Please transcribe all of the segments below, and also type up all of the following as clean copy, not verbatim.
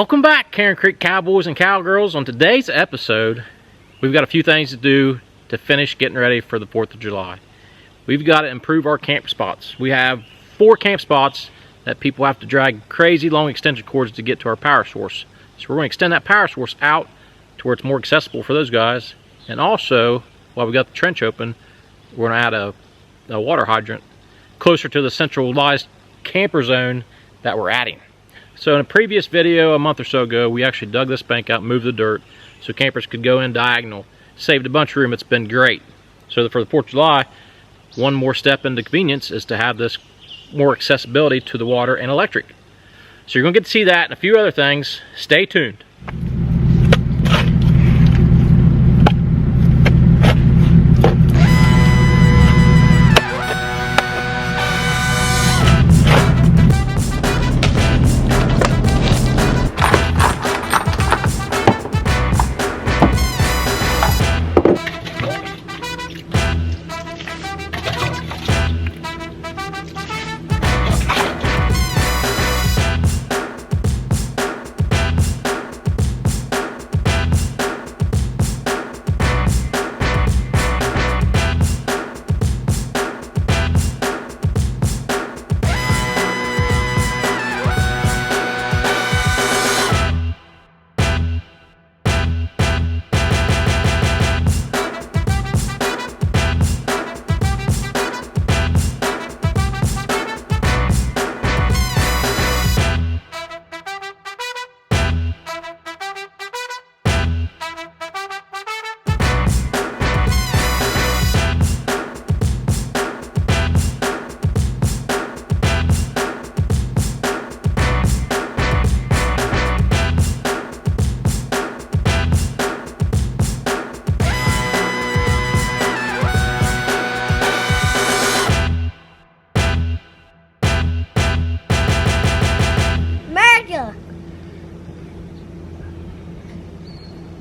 Welcome back, Cairn Creek cowboys and cowgirls. On today's episode, we've got a few things to do to finish getting ready for the 4th of July. We've got to improve our camp spots. We have 4 camp spots that people have to drag crazy long extension cords to get to our power source. So we're going to extend that power source out to where it's more accessible for those guys. And also, while we got the trench open, we're going to add a water hydrant closer to the centralized camper zone that we're adding. So in a previous video a month or so ago, we actually dug this bank out and moved the dirt so campers could go in diagonal. Saved a bunch of room. It's been great. So for the 4th of July, one more step into convenience is to have this more accessibility to the water and electric. So you're going to get to see that and a few other things. Stay tuned.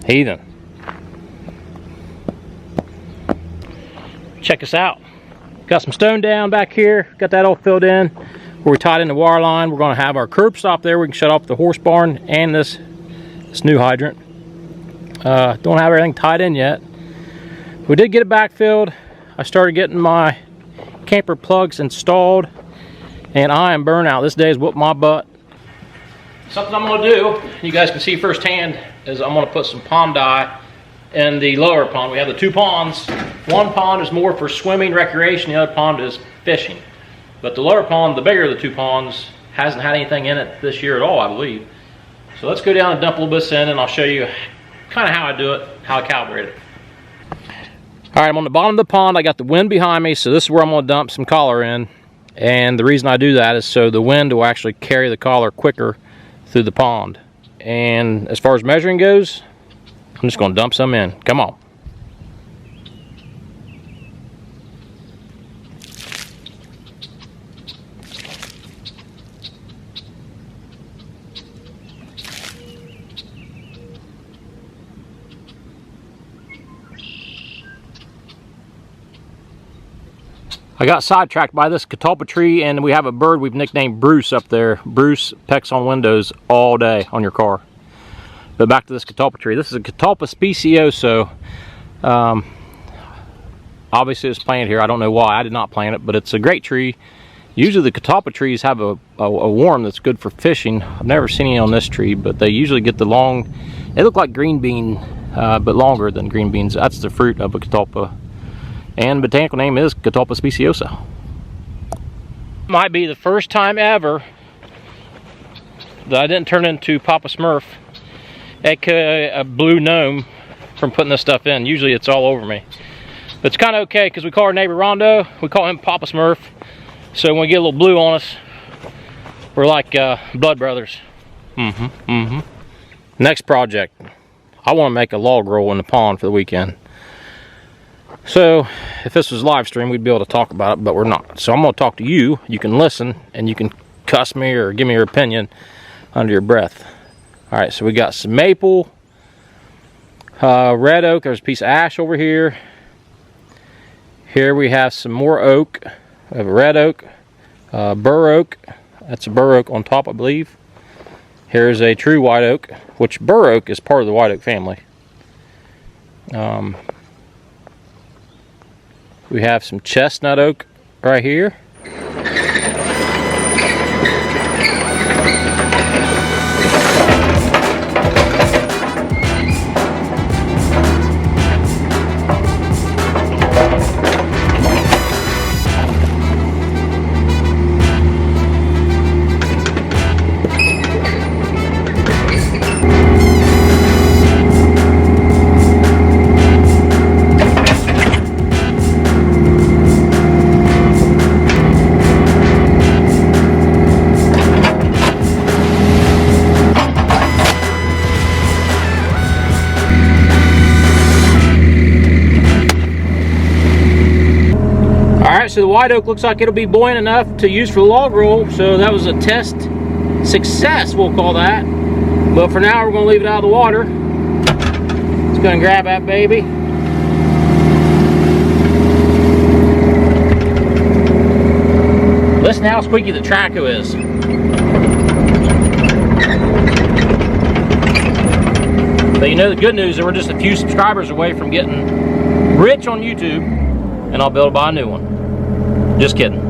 Heathen. Check us out. Got some stone down back here. Got that all filled in where we tied in the wire line. We're going to have our curb stop there. We can shut off the horse barn and this new hydrant. Don't have everything tied in yet. We did get it backfilled. I started getting my camper plugs installed and I am burnt out. This day has whooped my butt. Something I'm going to do, you guys can see firsthand, is I'm going to put some pond dye in the lower pond. We have the 2 ponds. One pond is more for swimming, recreation. The other pond is fishing. But the lower pond, the bigger of the 2 ponds, hasn't had anything in it this year at all, I believe. So let's go down and dump a little bit in, and I'll show you kind of how I do it, how I calibrate it. All right, I'm on the bottom of the pond. I got the wind behind me, so this is where I'm going to dump some collar in. And the reason I do that is so the wind will actually carry the collar quicker through the pond. And as far as measuring goes, I'm just going to dump some in. Come on. I got sidetracked by this catalpa tree, and we have a bird we've nicknamed Bruce up there. Bruce pecks on windows all day on your car. But back to this catalpa tree. This is a catalpa specioso. Obviously it's planted here. I don't know why. I did not plant it, but it's a great tree. Usually the catalpa trees have a worm that's good for fishing. I've never seen any on this tree, but they usually get the long, they look like green bean, but longer than green beans. That's the fruit of a catalpa. And the botanical name is Catalpa speciosa. Might be the first time ever that I didn't turn into Papa Smurf, aka a blue gnome, from putting this stuff in. Usually it's all over me. But it's kind of okay because we call our neighbor Rondo, we call him Papa Smurf. So when we get a little blue on us, we're like blood brothers. Next project. I want to make a log roll in the pond for the weekend. So if this was live stream, we'd be able to talk about it, but we're not. So I'm going to talk to you. You can listen and you can cuss me or give me your opinion under your breath. All right, so we got some maple, red oak. There's a piece of ash over here. Here we have some more oak. We have a red oak, bur oak. That's a bur oak on top, I believe. Here's a true white oak, which bur oak is part of the white oak family. We have some chestnut oak right here. So the white oak looks like it'll be buoyant enough to use for the log roll, so that was a test success, we'll call that. But for now, we're going to leave it out of the water. It's going to grab that baby. Listen how squeaky the traco is. But you know the good news is we're just a few subscribers away from getting rich on YouTube, and I'll be able to buy a new one. Just kidding.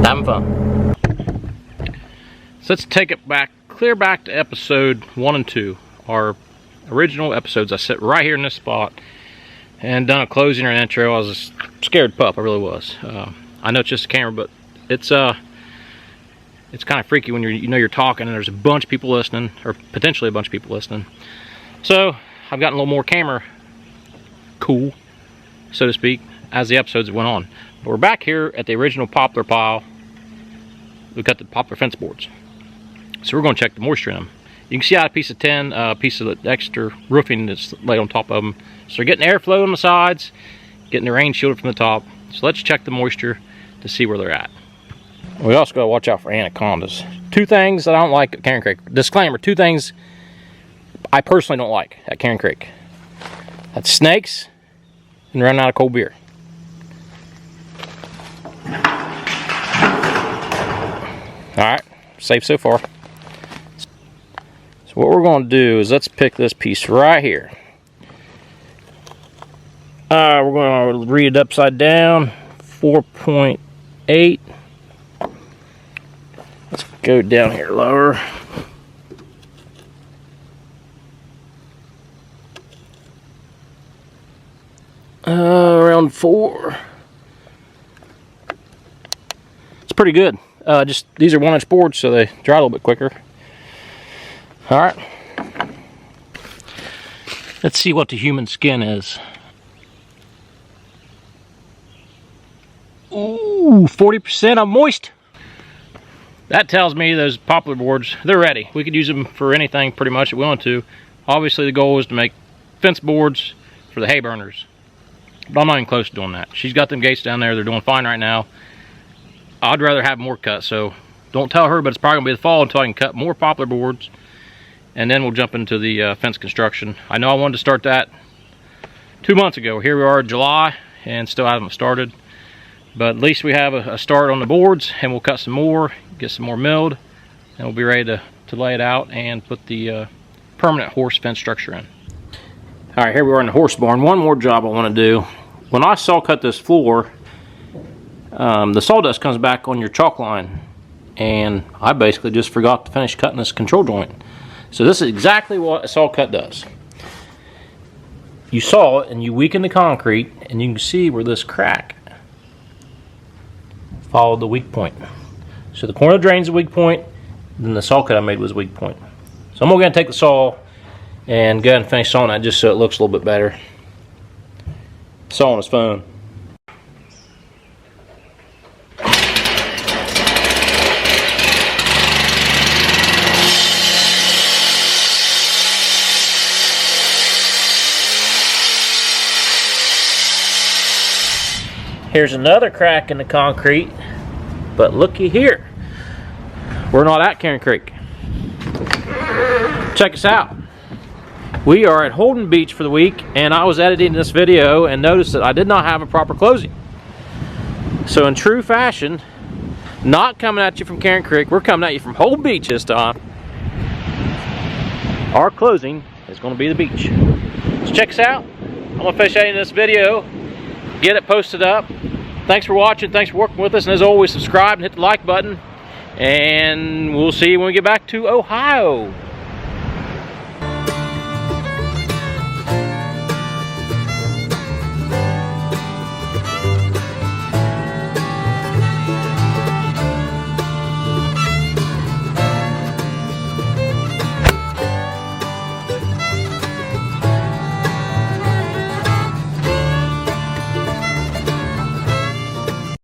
Having fun. So let's take it back, clear back to episode 1 and 2. Our original episodes. I sit right here in this spot and done a closing or an intro. I was a scared pup, I really was. I know it's just a camera, but it's kind of freaky when you're talking and there's a bunch of people listening, or potentially a bunch of people listening. So I've gotten a little more camera cool, so to speak, as the episodes went on. But we're back here at the original poplar pile. We've got the poplar fence boards. So we're going to check the moisture in them. You can see out a piece of tin, a piece of the extra roofing that's laid on top of them. So they're getting airflow on the sides, getting the rain shielded from the top. So let's check the moisture to see where they're at. We also got to watch out for anacondas. 2 things that I don't like at Cairn Creek. Disclaimer, 2 things I personally don't like at Cairn Creek. That's snakes and running out of cold beer. Alright, safe so far. So what we're going to do is let's pick this piece right here. We're going to read it upside down. 4.8. Let's go down here lower. Around 4. It's pretty good. Just these are 1-inch boards, so they dry a little bit quicker. All right. Let's see what the human skin is. Ooh, 40% of moist. That tells me those poplar boards, they're ready. We could use them for anything pretty much that we want to. Obviously the goal is to make fence boards for the hay burners. But I'm not even close to doing that. She's got them gates down there, they're doing fine right now. I'd rather have more cut, so don't tell her, but it's probably gonna be the fall until I can cut more poplar boards, and then we'll jump into the fence construction. I know I wanted to start that 2 months ago. Here we are in July and still haven't started, but at least we have a start on the boards, and we'll cut some more, get some more milled, and we'll be ready to lay it out and put the permanent horse fence structure in. All right, here we are in the horse barn. One more job I want to do. When I saw cut this floor, the sawdust comes back on your chalk line, and I basically just forgot to finish cutting this control joint. So this is exactly what a saw cut does. You saw it and you weaken the concrete, and you can see where this crack followed the weak point. So the corner drain's a weak point, then the saw cut I made was a weak point. So I'm going to take the saw and go ahead and finish sawing that just so it looks a little bit better. Sawing is fun. Here's another crack in the concrete, but looky here. We're not at Cairn Creek. Check us out. We are at Holden Beach for the week, and I was editing this video and noticed that I did not have a proper closing. So in true fashion, not coming at you from Cairn Creek, we're coming at you from Holden Beach this time. our closing is going to be the beach. So check us out. I'm going to finish editing this video, get it posted up. Thanks for watching. Thanks for working with us. And as always, subscribe and hit the like button. And we'll see you when we get back to Ohio.